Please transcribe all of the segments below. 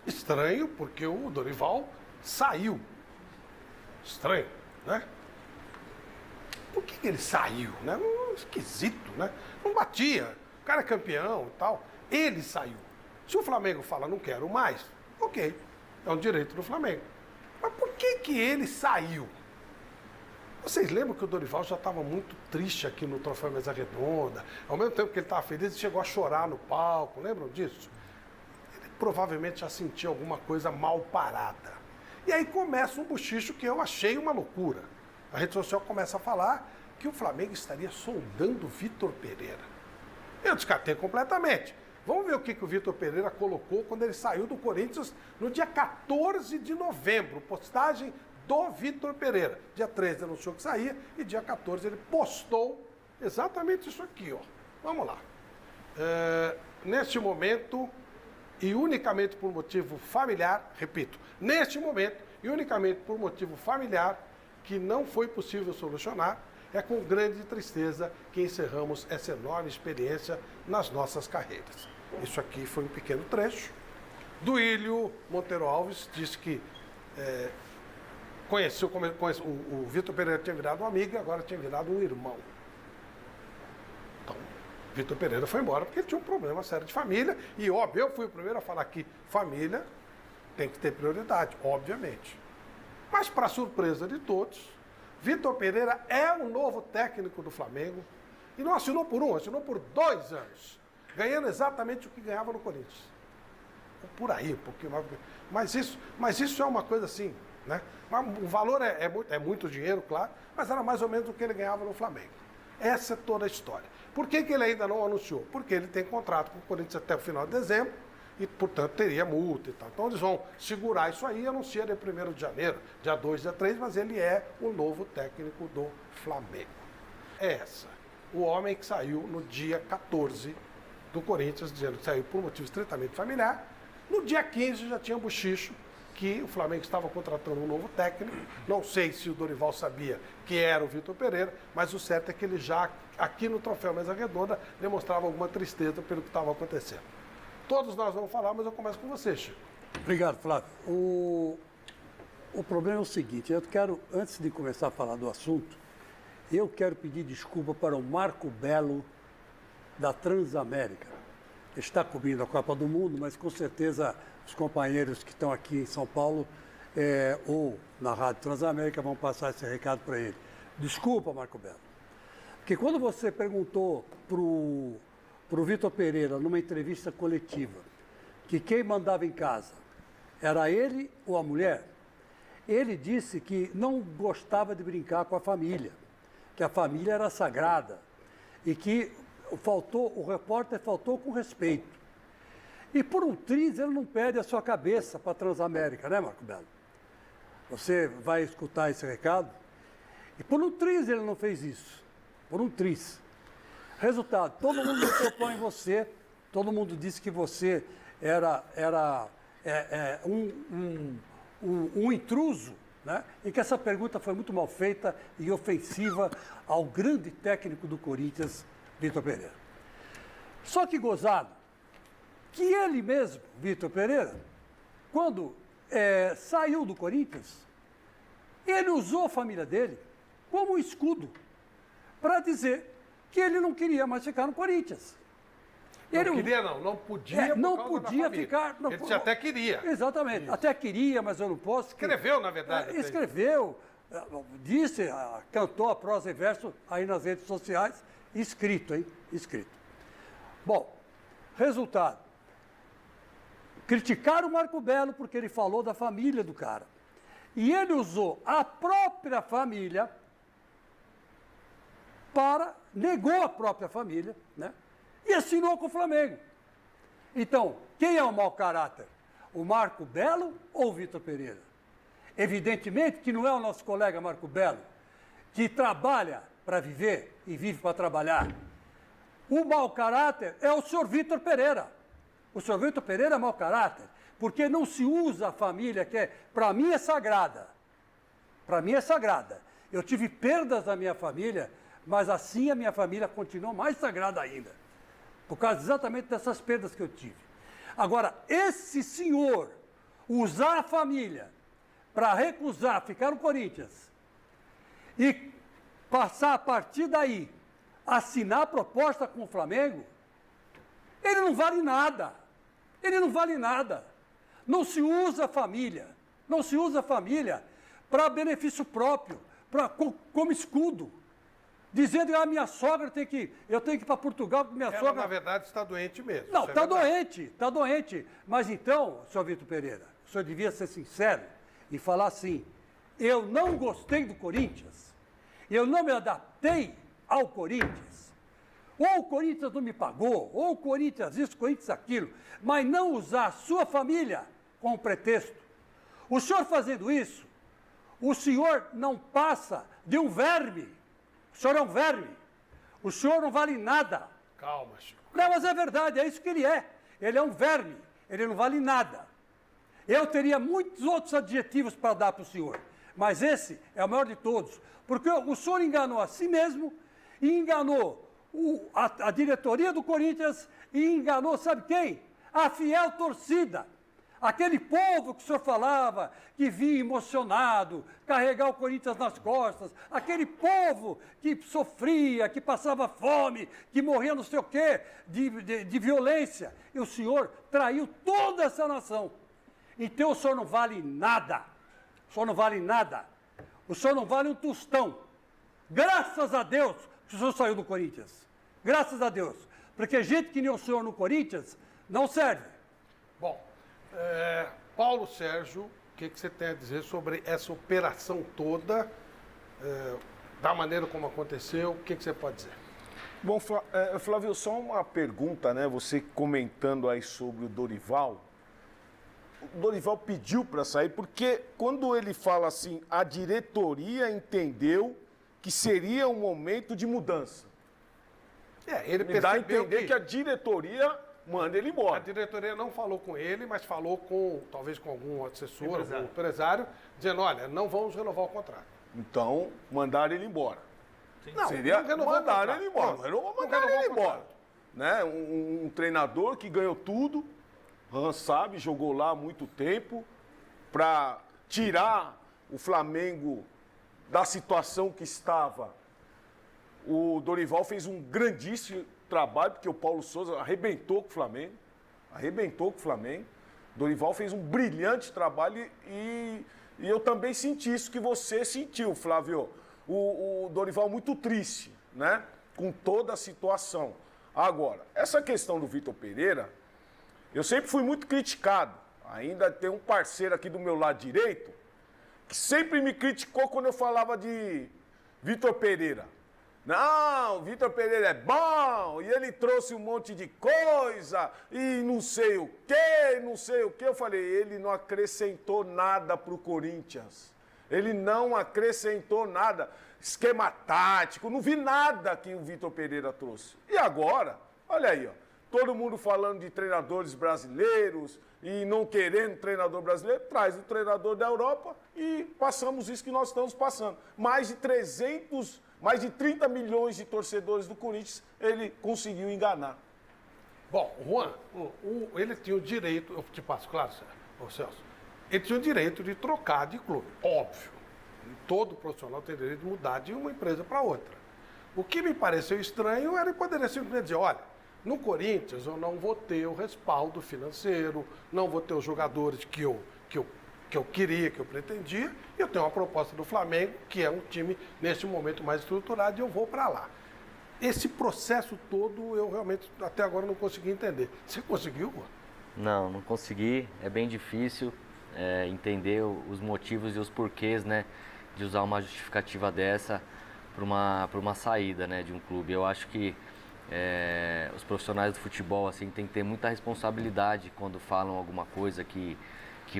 Estranho, porque o Dorival saiu. Estranho, né? Por que ele saiu, né? Esquisito, né? Não batia. O cara é campeão e tal. Ele saiu. Se o Flamengo fala, não quero mais, ok. É um direito do Flamengo. Mas por que ele saiu? Vocês lembram que o Dorival já estava muito triste aqui no Troféu Mesa Redonda? Ao mesmo tempo que ele estava feliz, ele chegou a chorar no palco. Lembram disso? Ele provavelmente já sentia alguma coisa mal parada. E aí começa um bochicho que eu achei uma loucura. A rede social começa a falar que o Flamengo estaria sondando o Vitor Pereira. Eu descartei completamente. Vamos ver o que o Vitor Pereira colocou quando ele saiu do Corinthians no dia 14 de novembro. Postagem do Vitor Pereira. Dia 13 anunciou que saía e dia 14 ele postou exatamente isso aqui, ó. Vamos lá. Neste momento, e unicamente por motivo familiar, repito, neste momento, e unicamente por motivo familiar, que não foi possível solucionar, é com grande tristeza que encerramos essa enorme experiência nas nossas carreiras. Isso aqui foi um pequeno trecho. Duílio Monteiro Alves disse que conheceu o Vitor Pereira tinha virado um amigo e agora tinha virado um irmão. Então, Vitor Pereira foi embora porque ele tinha um problema sério de família e, óbvio, eu fui o primeiro a falar que família tem que ter prioridade, obviamente. Mas, para surpresa de todos, Vitor Pereira é o novo técnico do Flamengo e não assinou por um, assinou por 2 anos, ganhando exatamente o que ganhava no Corinthians. Por aí, um pouquinho mais. Mas isso é uma coisa assim, né? O valor é muito dinheiro, claro, mas era mais ou menos o que ele ganhava no Flamengo. Essa é toda a história. Por que ele ainda não anunciou? Porque ele tem contrato com o Corinthians até o final de dezembro e, portanto, teria multa e tal. Então, eles vão segurar isso aí e anunciar dia 1º de janeiro, dia 2, dia 3, mas ele é o novo técnico do Flamengo. É essa. O homem que saiu no dia 14 do Corinthians, dizendo que saiu por motivo estritamente familiar. No dia 15 já tinha um bochicho que o Flamengo estava contratando um novo técnico. Não sei se o Dorival sabia que era o Vitor Pereira, mas o certo é que ele já, aqui no Troféu Mesa Redonda, demonstrava alguma tristeza pelo que estava acontecendo. Todos nós vamos falar, mas eu começo com você, Chico. Obrigado, Flávio. O problema é o seguinte, eu quero, antes de começar a falar do assunto, eu quero pedir desculpa para o Marco Belo, da Transamérica. Ele está cobrindo a Copa do Mundo, mas com certeza os companheiros que estão aqui em São Paulo ou na Rádio Transamérica vão passar esse recado para ele. Desculpa, Marco Belo. Porque quando você perguntou para o Vitor Pereira, numa entrevista coletiva, que quem mandava em casa era ele ou a mulher, ele disse que não gostava de brincar com a família, que a família era sagrada e que o repórter faltou com respeito. E por um triz ele não perde a sua cabeça para a Transamérica, né, Marco Belo? Você vai escutar esse recado? E por um triz ele não fez isso. Por um triz. Resultado, todo mundo se opõe em você, todo mundo disse que você era um intruso, né? E que essa pergunta foi muito mal feita e ofensiva ao grande técnico do Corinthians, Vitor Pereira. Só que gozado, que ele mesmo, Vitor Pereira, quando saiu do Corinthians, ele usou a família dele como escudo para dizer que ele não queria mais ficar no Corinthians. Não podia. Não podia ficar. Não, ele até queria. Exatamente, isso. Até queria, mas eu não posso. Escreveu, na verdade. Escreveu, disse, cantou a prosa e verso aí nas redes sociais, escrito, hein? Escrito. Bom, resultado. Criticaram o Marco Belo porque ele falou da família do cara. E ele usou a própria família negou a própria família, né? E assinou com o Flamengo. Então, quem é o mau caráter? O Marco Belo ou o Vitor Pereira? Evidentemente que não é o nosso colega Marco Belo, que trabalha para viver e vive para trabalhar. O mau caráter é o senhor Vitor Pereira. O senhor Vitor Pereira é mau caráter, porque não se usa a família, que para mim é sagrada. Para mim é sagrada. Eu tive perdas da minha família, mas assim a minha família continua mais sagrada ainda. Por causa exatamente dessas perdas que eu tive. Agora, esse senhor, usar a família para recusar ficar no Corinthians e passar a partir daí, assinar a proposta com o Flamengo, ele não vale nada. Ele não vale nada. Não se usa a família. Não se usa a família para benefício próprio, como escudo. Dizendo que a minha sogra eu tenho que ir para Portugal, porque minha Ela, sogra... na verdade, está doente mesmo. Não, isso é está verdade. doente, está doente. Mas então, senhor Vitor Pereira, o senhor devia ser sincero e falar assim, eu não gostei do Corinthians, eu não me adaptei ao Corinthians, ou o Corinthians não me pagou, ou o Corinthians isso, o Corinthians aquilo, mas não usar a sua família como pretexto. O senhor fazendo isso, o senhor não passa de um verme. O senhor é um verme. O senhor não vale nada. Calma, Chico. Não, mas é verdade, é isso que ele é. Ele é um verme, ele não vale nada. Eu teria muitos outros adjetivos para dar para o senhor, mas esse é o maior de todos, porque o senhor enganou a si mesmo e enganou a diretoria do Corinthians e enganou, sabe quem? A fiel torcida. Aquele povo que o senhor falava, que vinha emocionado, carregar o Corinthians nas costas, aquele povo que sofria, que passava fome, que morria não sei o quê, de violência. E o senhor traiu toda essa nação. Então o senhor não vale nada. O senhor não vale nada. O senhor não vale um tostão. Graças a Deus que o senhor saiu do Corinthians. Graças a Deus. Porque gente que nem o senhor no Corinthians não serve. Bom, Paulo Sérgio, o que você tem a dizer sobre essa operação toda, da maneira como aconteceu, o que você pode dizer? Bom, Flávio, só uma pergunta, né? Você comentando aí sobre o Dorival. O Dorival pediu para sair, porque quando ele fala assim, a diretoria entendeu que seria um momento de mudança. Ele Me dá a percebeu entender que a diretoria manda ele a embora. diretoria não falou com ele, mas falou talvez com algum assessor, algum empresário, dizendo, olha, não vamos renovar o contrato. Então, mandaram ele embora. Não, Seria não renovou o mandaram contrato. ele embora. Não Mandaram renovou ele o embora. contrato. Né? Um treinador que ganhou tudo, Hans sabe, jogou lá há muito tempo, para tirar o Flamengo da situação que estava. O Dorival fez um grandíssimo trabalho, porque o Paulo Souza arrebentou com o Flamengo. Arrebentou com o Flamengo. Dorival fez um brilhante trabalho e eu também senti isso que você sentiu, Flávio. O Dorival muito triste, né? Com toda a situação. Agora, essa questão do Vitor Pereira, eu sempre fui muito criticado. Ainda tem um parceiro aqui do meu lado direito que sempre me criticou quando eu falava de Vitor Pereira. Não, Vitor Pereira é bom, e ele trouxe um monte de coisa, e não sei o quê, não sei o quê. Eu falei, ele não acrescentou nada para o Corinthians. Ele não acrescentou nada. Esquema tático, não vi nada que o Vitor Pereira trouxe. E agora, olha aí, ó, todo mundo falando de treinadores brasileiros e não querendo treinador brasileiro, traz o treinador da Europa e passamos isso que nós estamos passando. Mais de 30 milhões de torcedores do Corinthians, ele conseguiu enganar. Bom, Juan, ele tinha o direito, eu te passo, claro, Celso, ele tinha o direito de trocar de clube, óbvio. Todo profissional tem direito de mudar de uma empresa para outra. O que me pareceu estranho era ele poderia simplesmente dizer, olha, no Corinthians eu não vou ter o respaldo financeiro, não vou ter os jogadores que eu queria, que eu pretendia, e eu tenho uma proposta do Flamengo, que é um time, neste momento, mais estruturado, e eu vou para lá. Esse processo todo, eu realmente, até agora, não consegui entender. Você conseguiu, Juan? Não consegui. É bem difícil entender os motivos e os porquês, né, de usar uma justificativa dessa para uma saída, né, de um clube. Eu acho que os profissionais do futebol assim, têm que ter muita responsabilidade quando falam alguma coisa que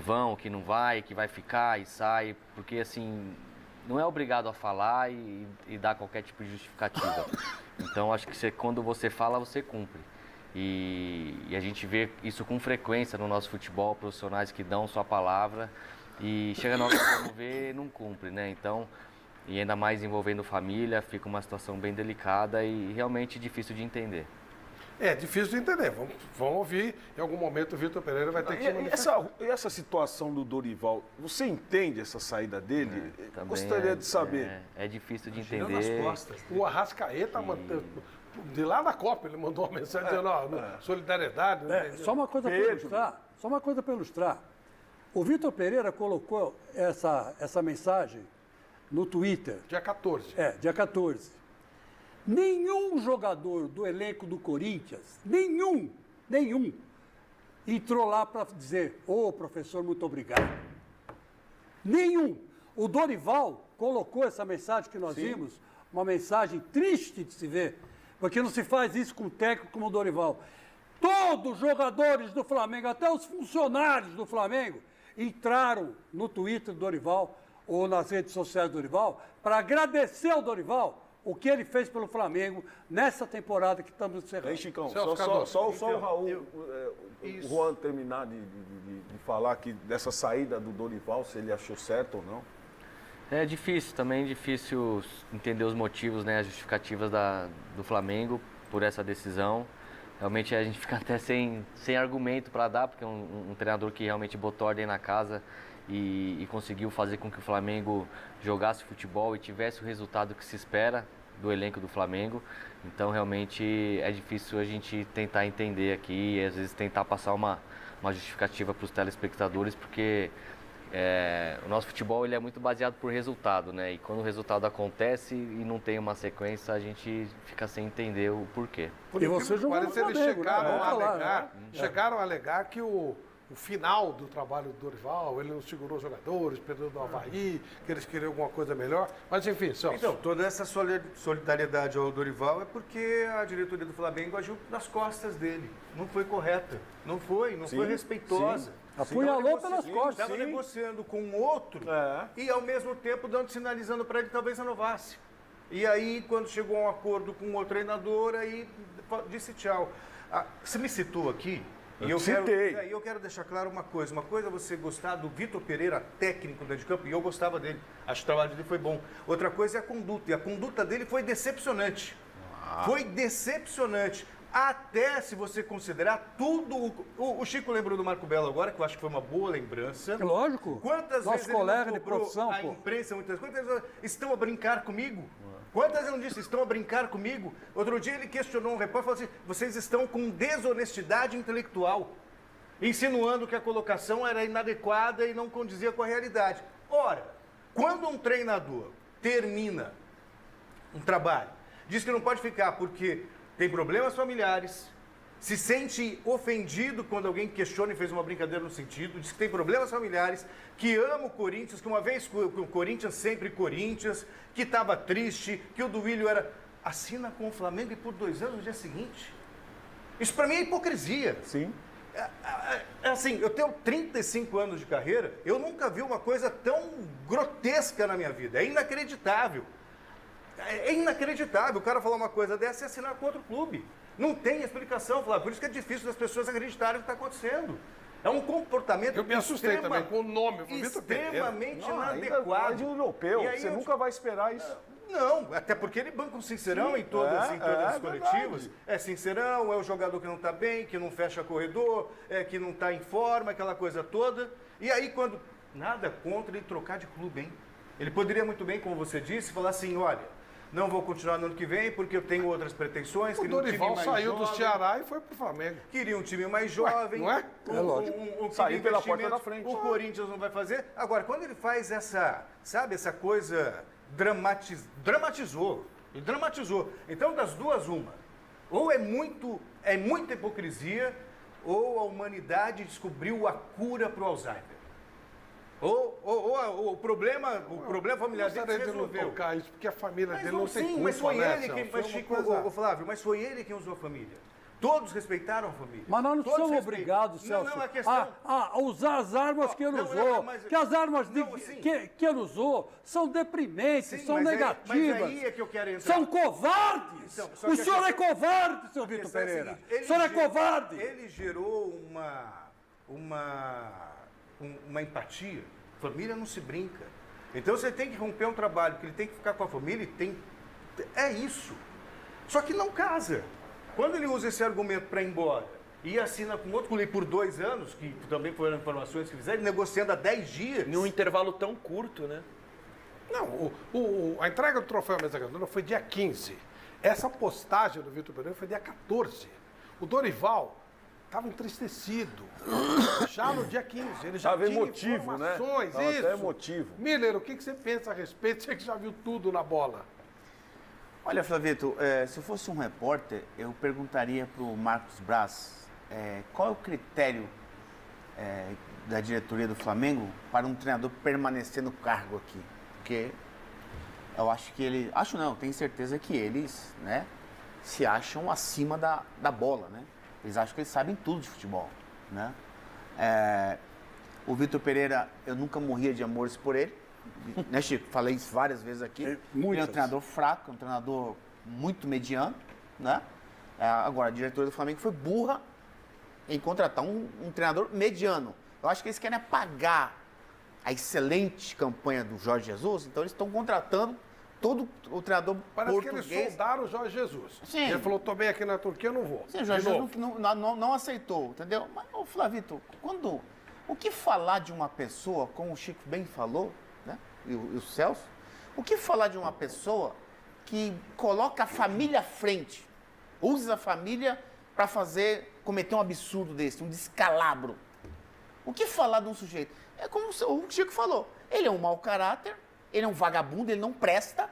vão, que não vai, que vai ficar e sai, porque assim, não é obrigado a falar e dar qualquer tipo de justificativa. Então acho que quando você fala, você cumpre. E a gente vê isso com frequência no nosso futebol, profissionais que dão sua palavra e chega na hora que vamos ver, não cumpre, né? Então, e ainda mais envolvendo família, fica uma situação bem delicada e realmente difícil de entender. É difícil de entender. Vamos ouvir. Em algum momento o Vitor Pereira vai ter que se manifestar. Essa situação do Dorival, você entende essa saída dele? Também Gostaria de saber. É difícil de Tirando as entender. costas. O Arrascaeta, de lá da Copa, ele mandou uma mensagem dizendo, solidariedade. Só uma coisa para ilustrar. Só uma coisa para ilustrar. O Vitor Pereira colocou essa mensagem no Twitter. Dia 14. Dia 14. Nenhum jogador do elenco do Corinthians, nenhum, entrou lá para dizer, professor, muito obrigado. Nenhum. O Dorival colocou essa mensagem que nós vimos, uma mensagem triste de se ver, porque não se faz isso com um técnico como o Dorival. Todos os jogadores do Flamengo, até os funcionários do Flamengo, entraram no Twitter do Dorival ou nas redes sociais do Dorival para agradecer ao Dorival o que ele fez pelo Flamengo nessa temporada que estamos encerrando. Aí, Chicão, Celso só Cardoso. o Raul, o Juan terminar de falar aqui dessa saída do Dorival, se ele achou certo ou não. É difícil, também difícil entender os motivos, né, as justificativas do Flamengo por essa decisão. Realmente a gente fica até sem argumento para dar, porque é um treinador que realmente botou ordem na casa e conseguiu fazer com que o Flamengo jogasse futebol e tivesse o resultado que se espera do elenco do Flamengo. Então realmente é difícil a gente tentar entender aqui e às vezes tentar passar uma justificativa para os telespectadores, porque o nosso futebol ele é muito baseado por resultado, né? E quando o resultado acontece e não tem uma sequência, a gente fica sem entender o porquê. E você jogou no Parece eles Flamengo, chegaram, né? a Vamos falar, alegar, né? chegaram a alegar que o final do trabalho do Dorival, ele não segurou os jogadores, perdeu do Avaí, que eles queriam alguma coisa melhor. Mas enfim, Celso. Então, toda essa solidariedade ao Dorival é porque a diretoria do Flamengo agiu nas costas dele. Não foi correta. Não foi respeitosa. Apunhalou pelas costas. Estava negociando com outro e, ao mesmo tempo, sinalizando para ele que talvez renovasse. E aí, quando chegou a um acordo com o outro treinador, aí disse tchau. Você me citou aqui, e eu quero deixar claro uma coisa. Uma coisa é você gostar do Vitor Pereira, técnico dentro de campo, e eu gostava dele. Acho que o trabalho dele foi bom. Outra coisa é a conduta, e a conduta dele foi decepcionante. Foi decepcionante. Até se você considerar tudo... O Chico lembrou do Marco Belo agora, que eu acho que foi uma boa lembrança. Lógico. Quantas Nosso vezes colega ele não de cobrou profissão, a pô. imprensa, muitas coisas, quantas vezes estão a brincar comigo? Quantas vezes ele não disse, estão a brincar comigo? Outro dia ele questionou um repórter e falou assim, vocês estão com desonestidade intelectual, insinuando que a colocação era inadequada e não condizia com a realidade. Ora, quando um treinador termina um trabalho, diz que não pode ficar porque tem problemas familiares, se sente ofendido quando alguém questiona e fez uma brincadeira no sentido, diz que tem problemas familiares, que ama o Corinthians, que uma vez o Corinthians, sempre Corinthians, que estava triste, que o Duílio era... Assina com o Flamengo e por 2 anos no dia seguinte. Isso para mim é hipocrisia. Sim. Assim, eu tenho 35 anos de carreira, eu nunca vi uma coisa tão grotesca na minha vida. É inacreditável. É inacreditável o cara falar uma coisa dessa e assinar com outro clube. Não tem explicação, Flávio. Por isso que é difícil das pessoas acreditarem no que está acontecendo. É um comportamento Eu me assustei também com o nome, o Vitor Pereira. extremamente Ainda inadequado. de um europeu, E aí você eu nunca vai esperar isso. Não, até porque ele banca um sincerão em todos os coletivos. verdade. É sincerão, é o jogador que não está bem, que não fecha corredor, que não está em forma, aquela coisa toda. E aí quando... Nada contra ele trocar de clube, hein? Ele poderia muito bem, como você disse, falar assim, olha, não vou continuar no ano que vem porque eu tenho outras pretensões. O Dorival saiu do Ceará e foi pro Flamengo. Queria um time mais jovem. não é? É lógico. Saiu pela porta da frente. O Corinthians não vai fazer. Agora, quando ele faz essa coisa, dramatizou. Ele dramatizou. Então, das duas, uma. Ou é muita hipocrisia, ou a humanidade descobriu a cura para o Alzheimer. Ou o problema familiar dele se Gostaria de não resolveu. tocar isso, porque a família dele não Mas tem sim, culpa, mas foi né, ele quem... Celso? Mas, Foi uma Chico, coisa- Flávio, mas foi ele quem usou a família. Todos respeitaram a família. Mas nós não Todos somos respeitam. obrigados, Celso, Não, a questão... a usar as armas que ele Não, usou. mas- Que as armas Não, sim. que ele usou são deprimentes, Sim, são mas negativas. mas aí é que eu quero entrar. São covardes! Então, só O que a senhor é questão- covarde, seu A Vitor questão é a Pereira. seguinte, ele O senhor é gerou- covarde! Ele gerou uma empatia. Família não se brinca. Então você tem que romper um trabalho, que ele tem que ficar com a família, é isso. Só que não casa. Quando ele usa esse argumento para ir embora e assina com outro clube por 2 anos, que também foram informações que fizeram, negociando há 10 dias. Em um intervalo tão curto, né? Não, a entrega do troféu Mesa Redonda foi dia 15. Essa postagem do Vitor Pereira foi dia 14. O Dorival estava entristecido. Já no dia 15. Ele já Tava tinha emotivo, né? informações. Tava Isso. até emotivo. Miller, o que você pensa a respeito? Você que já viu tudo na bola. Olha, Flavito, se eu fosse um repórter, eu perguntaria para o Marcos Braz qual é o critério da diretoria do Flamengo para um treinador permanecer no cargo aqui. Porque eu acho que ele... Acho não, tenho certeza que eles, né, se acham acima da bola, né? Eles acham que eles sabem tudo de futebol, né? O Vitor Pereira, eu nunca morria de amores por ele, né, Chico? Falei isso várias vezes aqui. Ele é um treinador fraco, um treinador muito mediano, né? Agora, a diretoria do Flamengo foi burra em contratar um treinador mediano. Eu acho que eles querem apagar a excelente campanha do Jorge Jesus, então eles estão contratando todo o treinador Parece português. que eles soldaram o Jorge Jesus. Sim. Ele falou, tô bem aqui na Turquia, eu não vou. Sim, o Jorge Jesus não aceitou, entendeu? Mas, ô Flavito, o que falar de uma pessoa, como o Chico bem falou, né? E o Celso, o que falar de uma pessoa que coloca a família à frente, usa a família para cometer um absurdo desse, um descalabro? O que falar de um sujeito? É como o Chico falou, ele é um mau caráter, ele é um vagabundo, ele não presta,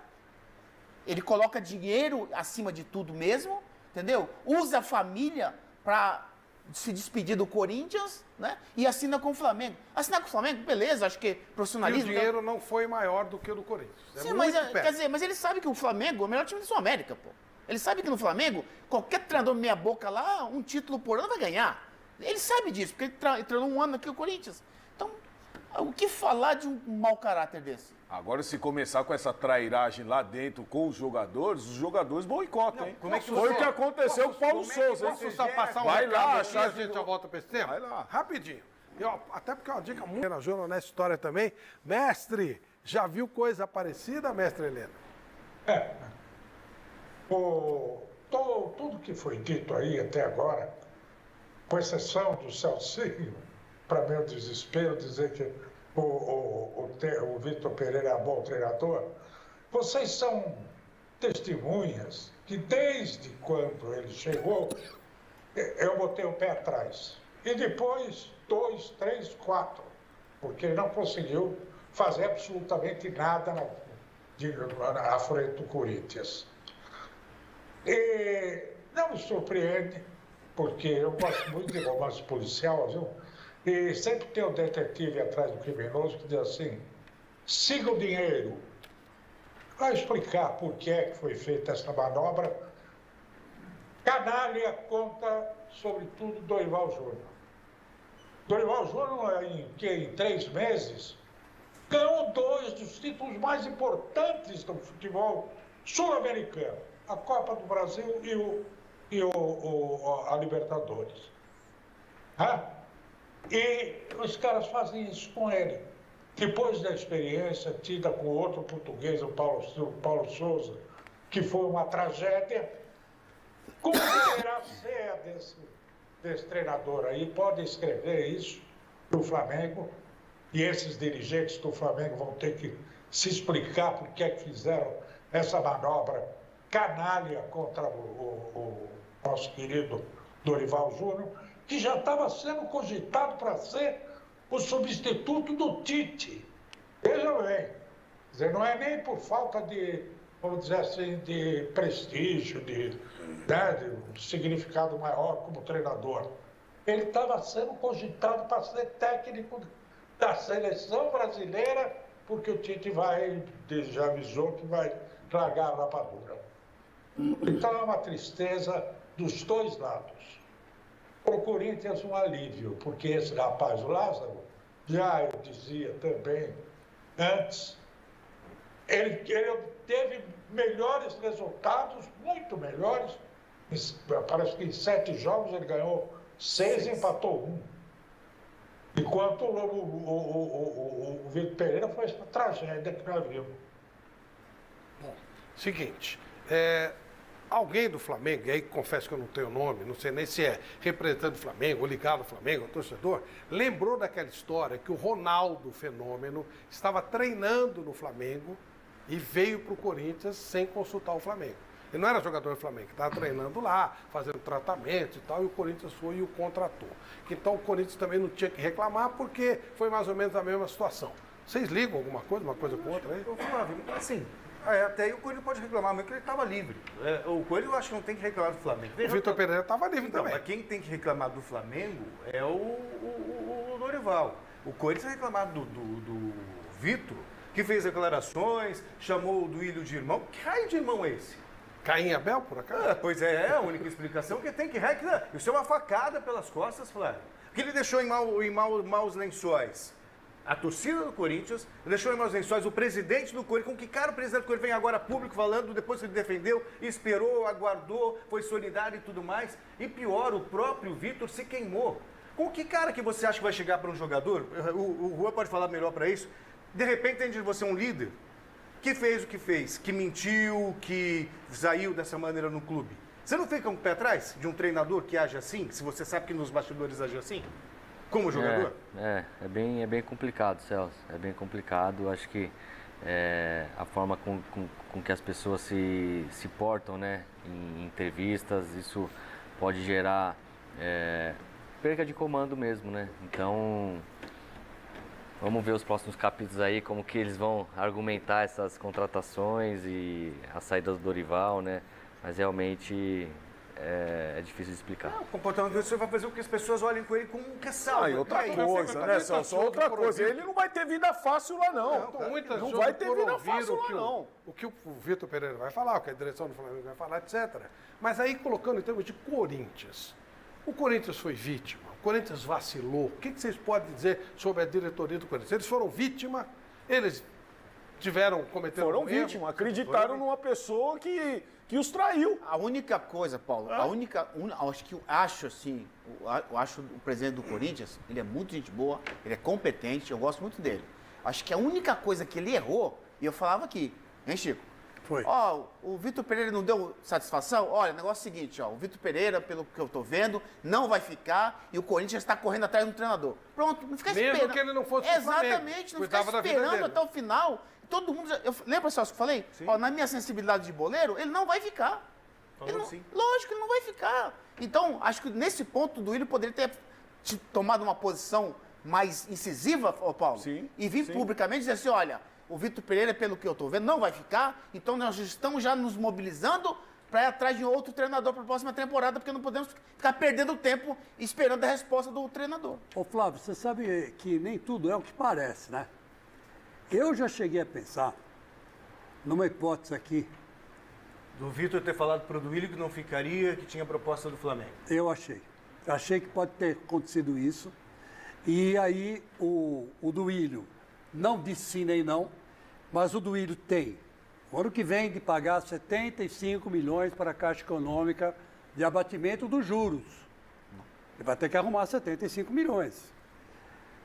ele coloca dinheiro acima de tudo mesmo, entendeu? Usa a família para se despedir do Corinthians, né? E assina com o Flamengo. Assinar com o Flamengo, beleza, acho que E profissionalismo... o dinheiro não foi maior do que o do Corinthians. Sim, mas, quer dizer, mas ele sabe que o Flamengo é o melhor time da Sul-América, pô. Ele sabe que no Flamengo, qualquer treinador meia boca lá, um título por ano vai ganhar. Ele sabe disso, porque ele treinou um ano aqui no Corinthians. Então, o que falar de um mau caráter desse? Agora, se começar com essa trairagem lá dentro com os jogadores boicotam, hein? como é que Foi o você- que aconteceu com o Paulo Souza, hein? Posso só passar um Vai recado lá, aqui, a gente já volta para esse tema? Vai lá. Rapidinho. Até porque é uma dica muito na Jornal nessa história também. Mestre, já viu coisa parecida, mestre Helena? Tudo que foi dito aí até agora, com exceção do Celcinho, para meu desespero, dizer que o Vitor Pereira é um bom treinador, vocês são testemunhas que desde quando ele chegou, eu botei o pé atrás. E depois, 2, 3, 4, porque ele não conseguiu fazer absolutamente nada à frente do Corinthians. E não me surpreende, porque eu gosto muito de romance policial, viu? E sempre tem um detetive atrás do criminoso que diz assim, siga o dinheiro. Vai explicar por que é que foi feita essa manobra. Canalha conta, sobretudo, Dorival Júnior. Dorival Júnior, em 3 meses, ganhou 2 dos títulos mais importantes do futebol sul-americano. A Copa do Brasil e a Libertadores. E os caras fazem isso com ele. Depois da experiência tida com outro português, o Paulo Souza, que foi uma tragédia, como deverá ser a desse treinador aí? Pode escrever isso para o Flamengo, e esses dirigentes do Flamengo vão ter que se explicar por que é que fizeram essa manobra canalha contra o nosso querido Dorival Júnior, que já estava sendo cogitado para ser o substituto do Tite. Veja bem, quer dizer, não é nem por falta de, vamos dizer assim, de prestígio, de um significado maior como treinador. Ele estava sendo cogitado para ser técnico da seleção brasileira, porque o Tite já avisou que vai largar a rapadura. Então é uma tristeza dos 2 lados. Para o Corinthians um alívio, porque esse rapaz, o Lázaro, já eu dizia também antes, ele teve melhores resultados, muito melhores. Parece que em 7 jogos ele ganhou 6 e empatou 1. Enquanto o Vitor Pereira foi essa tragédia que nós vimos. Bom, seguinte, alguém do Flamengo, e aí confesso que eu não tenho nome, não sei nem se é representante do Flamengo ou ligado ao Flamengo, ou torcedor, lembrou daquela história que o Ronaldo Fenômeno estava treinando no Flamengo e veio para o Corinthians sem consultar o Flamengo. Ele não era jogador do Flamengo, estava treinando lá, fazendo tratamento e tal, e o Corinthians foi e o contratou. Então o Corinthians também não tinha que reclamar, porque foi mais ou menos a mesma situação. Vocês ligam alguma coisa, uma coisa com outra aí? Eu falava, assim, até aí o Coelho pode reclamar, mas que ele estava livre. O Coelho eu acho que não tem que reclamar do Flamengo. O Vitor Pereira estava livre Então, também. mas quem tem que reclamar do Flamengo é o Dorival. O Coelho tem que reclamar do Vitor, que fez declarações, chamou o Duílio de irmão. Que raio de irmão é esse? Caim e Abel, por acaso? Pois é a única explicação que tem que reclamar. Isso é uma facada pelas costas, Flávio. Que ele deixou em maus lençóis a torcida do Corinthians, deixou em maus lençóis o presidente do Corinthians. Com que cara o presidente do Corinthians vem agora público falando, depois que ele defendeu, esperou, aguardou, foi solidário e tudo mais. E pior, o próprio Vitor se queimou. Com que cara que você acha que vai chegar para um jogador? O Juan pode falar melhor para isso. De repente tem de você um líder que fez o que fez, que mentiu, que saiu dessa maneira no clube. Você não fica com o pé atrás de um treinador que age assim, se você sabe que nos bastidores age assim? Como jogador? É bem complicado, Celso. É bem complicado. Acho que a forma com que as pessoas se portam, né, em entrevistas, isso pode gerar perca de comando mesmo, né? Então, vamos ver os próximos capítulos aí, como que eles vão argumentar essas contratações e a saída do Dorival, né? Mas realmente é difícil de explicar. O comportamento do senhor vai fazer com que as pessoas olhem com ele com um ressalvo. E outra coisa, né, Celso? Outra coisa, ele não vai ter vida fácil lá, não. Não vai ter vida fácil lá, não. O que o Vitor Pereira vai falar, o que a direção do Flamengo vai falar, etc. Mas aí, colocando em termos de Corinthians, o Corinthians foi vítima, o Corinthians vacilou. O que vocês podem dizer sobre a diretoria do Corinthians? Eles foram vítima, eles cometeram Foram um erro. vítimas, acreditaram numa pessoa que os traiu. A única coisa, Paulo, eu acho o presidente do Corinthians, ele é muito gente boa, ele é competente, eu gosto muito dele. Acho que a única coisa que ele errou, e eu falava aqui, hein, Chico? Foi. O Vitor Pereira não deu satisfação? Olha, o negócio é o seguinte, o Vitor Pereira, pelo que eu tô vendo, não vai ficar e o Corinthians está correndo atrás do treinador. Pronto, não fica esperando. Mesmo que ele não fosse pro Flamengo, Exatamente, não ficar cuidava da vida esperando dele. até o final. Todo mundo, lembra, Celso, que eu falei? Na minha sensibilidade de boleiro, ele não vai ficar. Lógico, ele não vai ficar. Então, acho que nesse ponto o Duílio poderia ter tomado uma posição mais incisiva, Paulo, e vir publicamente dizer assim, olha, o Vitor Pereira, pelo que eu estou vendo, não vai ficar, então nós estamos já nos mobilizando para ir atrás de outro treinador para a próxima temporada, porque não podemos ficar perdendo tempo esperando a resposta do treinador. Ô Flávio, você sabe que nem tudo é o que parece, né? Eu já cheguei a pensar numa hipótese aqui. Do Vitor ter falado para o Duílio que não ficaria, que tinha proposta do Flamengo. Eu achei. Achei que pode ter acontecido isso. E aí o Duílio não disse sim nem não, mas o Duílio tem, o ano que vem, de pagar 75 milhões para a Caixa Econômica de abatimento dos juros. Ele vai ter que arrumar 75 milhões.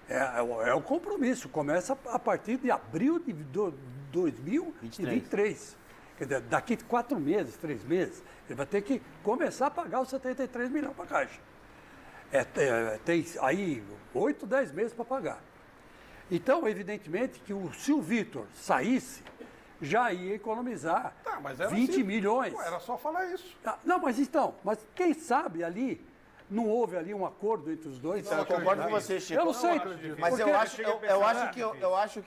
É o compromisso. Começa a partir de abril de 2023. Quer dizer, daqui 4 meses, 3 meses, ele vai ter que começar a pagar os 73 milhões para a Caixa. Tem aí 8, 10 meses para pagar. Então, evidentemente, que se o Vitor saísse, já ia economizar 20 assim, milhões. Pô, era só falar isso. Não, mas quem sabe ali, não houve ali um acordo entre os dois. Então, eu concordo com você, Chico. Eu não sei. Mas porque- eu acho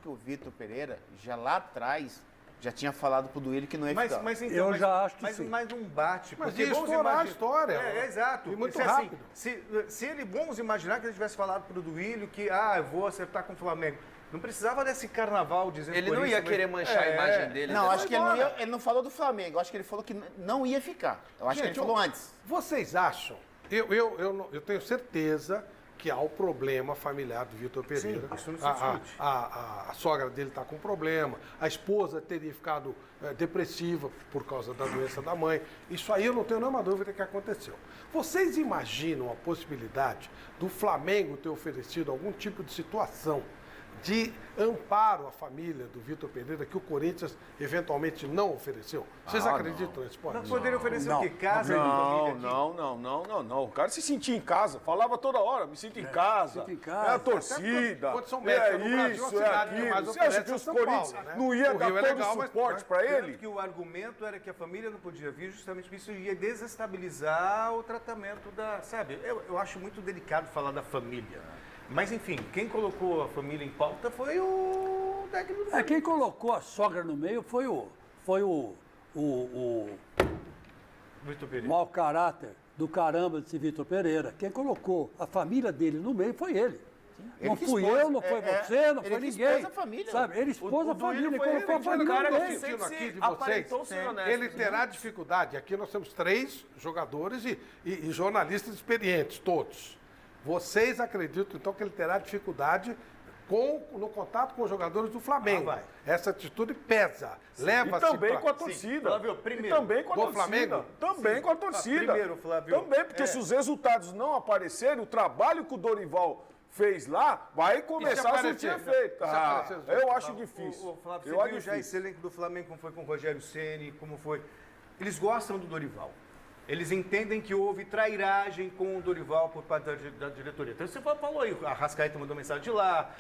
que o Vitor Pereira, já lá atrás, já tinha falado pro Duílio que não ia ficar. Eu já acho que sim. Mas não bate. Mas porque ia vamos estourar a imaginar- história. Exato. E muito Isso é assim, rápido. vamos imaginar que ele tivesse falado pro Duílio que, eu vou acertar com o Flamengo. Não precisava desse carnaval dizendo Ele não ia querer manchar a imagem dele. Não, né? acho que ele não falou do Flamengo. Eu acho que ele falou que não ia ficar. Eu acho que ele falou antes. Vocês acham? Eu tenho certeza que há o problema familiar do Vitor Pereira. Sim, isso não se discute. A sogra dele está com problema, a esposa teria ficado depressiva por causa da doença da mãe. Isso aí eu não tenho nenhuma dúvida que aconteceu. Vocês imaginam a possibilidade do Flamengo ter oferecido algum tipo de situação de amparo à família do Vitor Pereira que o Corinthians eventualmente não ofereceu? Vocês acreditam nesse ponto? Não poderia oferecer o quê? Casa Não, de família? não. O cara se sentia em casa, falava toda hora, me sinto em casa. sinto em casa. É a torcida. Condição É médica no Brasil, a isso, é cidade que mais aquilo. Você acha oferece que é os São Corinthians Paulo, né? não iam O dar Rio é todo legal, o mas- suporte pra Tanto ele? que o argumento era que a família não podia vir justamente porque isso ia desestabilizar o tratamento da... Sabe, eu acho muito delicado falar da família. Mas, enfim, quem colocou a família em pauta foi o técnico do Quem colocou a sogra no meio foi o Vitor Pereira. mau caráter do caramba desse Vitor Pereira. Quem colocou a família dele no meio foi ele. Não Ele que fui expôs, eu, não foi você, não ele foi que ninguém. expôs a família. Sabe? Ele expôs O a família, Duílio foi colocou a ele, família cara, no que meio. sempre Aqui de vocês, aparentou ser honesto. ele terá dificuldade. Aqui nós temos 3 jogadores e jornalistas experientes, todos. Vocês acreditam, então, que ele terá dificuldade no contato com os jogadores do Flamengo? vai. Essa atitude pesa. Leva-se E também pra- com a torcida. Flávio, primeiro. E também com a Do torcida. Flamengo? Também com a torcida. Primeiro, Flávio, Também, porque se os resultados não aparecerem, o trabalho que o Dorival fez lá vai começar a aparecer? surtir efeito. Se aparecer os Eu acho difícil. O Flávio, Eu você acho viu já difícil. esse elenco do Flamengo, como foi com o Rogério Ceni, como foi. Eles gostam do Dorival. Eles entendem que houve trairagem com o Dorival por parte da diretoria. Então você falou aí, a Rascaeta mandou mensagem de lá.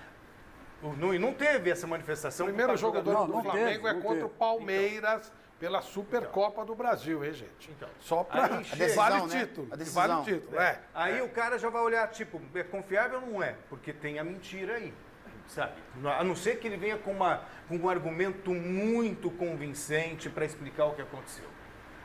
Não teve essa manifestação. O primeiro por parte jogador Não, do não Flamengo teve, é não contra teve. o Palmeiras pela Supercopa do Brasil, hein, gente? Então, Só para... aí chega- Vale decisão, né? título. A decisão. Vale título, é. Aí o cara já vai olhar, tipo, é confiável ou não é? Porque tem a mentira aí, sabe? A não ser que ele venha com um argumento muito convincente para explicar o que aconteceu.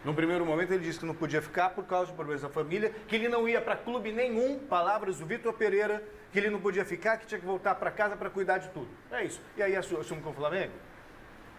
No primeiro momento ele disse que não podia ficar por causa de problemas da família, que ele não ia para clube nenhum, palavras do Vitor Pereira, que ele não podia ficar, que tinha que voltar para casa para cuidar de tudo. É isso. E aí assume com o Flamengo?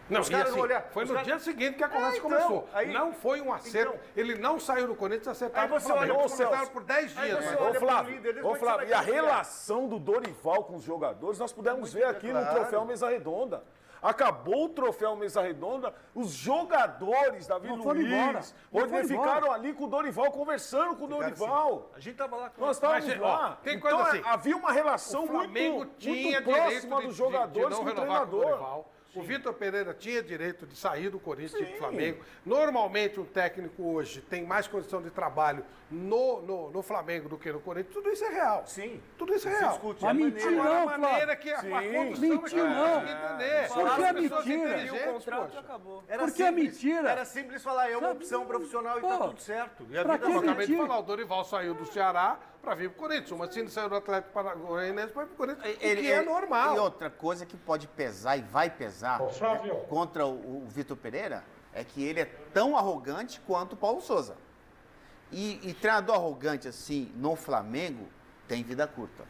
Não, Os e caras assim, vão olhar, foi os no caras- dia seguinte que a conversa então, começou. aí- Não foi um acerto. então- Ele não saiu do Corinthians acertado Aí com o você Flamengo. olha Eles pro conversaram Celso. por 10 Aí dias. você né? olha Ô pro Flávio, líder, eles ô vão Flávio, te e a dar relação do Dorival com os jogadores, nós pudemos ver aqui no claro. troféu Mesa Redonda. Acabou o troféu Mesa Redonda, os jogadores, Davi Não foram embora. Luiz, Não onde foram ficaram embora. ali com o Dorival, conversando com o Dorival. A gente tava lá com Nós estávamos Mas, ó, lá. tem Então, coisa assim, havia uma relação O Flamengo muito tinha próxima direito dos de jogadores não com o renovar com o treinador. Dorival. O Vitor Pereira tinha direito de sair do Corinthians e ir pro Flamengo. Normalmente, um técnico hoje tem mais condição de trabalho no Flamengo do que no Corinthians. Tudo isso é real. Sim. Tudo isso é Se real. discute Mas a mentira, maneira- Agora, não, a maneira Flávio. que a Sim. condução Mentira, não. entender. Por que As é pessoas mentira? inteligentes, contrato poxa. acabou. Era Porque é simples, mentira. Era simples falar, é uma opção profissional e tá Pô, tudo certo. E a pra vida que Eu vai- acabei de mentira? falar, o Dorival saiu do Ceará para vir pro Corinthians. O Mancini saiu do Atlético Paranaense para vir pro Corinthians, o que é normal. E outra coisa que pode pesar e vai pesar Ô, Flávio. contra o Vitor Pereira é que ele é tão arrogante quanto o Paulo Souza. E treinador arrogante assim no Flamengo tem vida curta.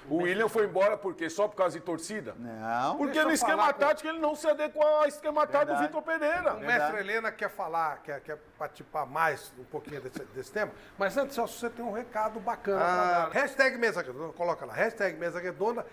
O William foi embora por quê? Só por causa de torcida? Não. Porque Deixa eu no esquema falar com- tático ele não se adequou ao esquema tático do Verdade. Vitor Pereira. O mestre Helena quer falar, quer participar mais um pouquinho desse tema, mas antes, Celso, você tem um recado bacana pra dar. Hashtag Mesa Redonda, coloca lá, hashtag Mesa Redonda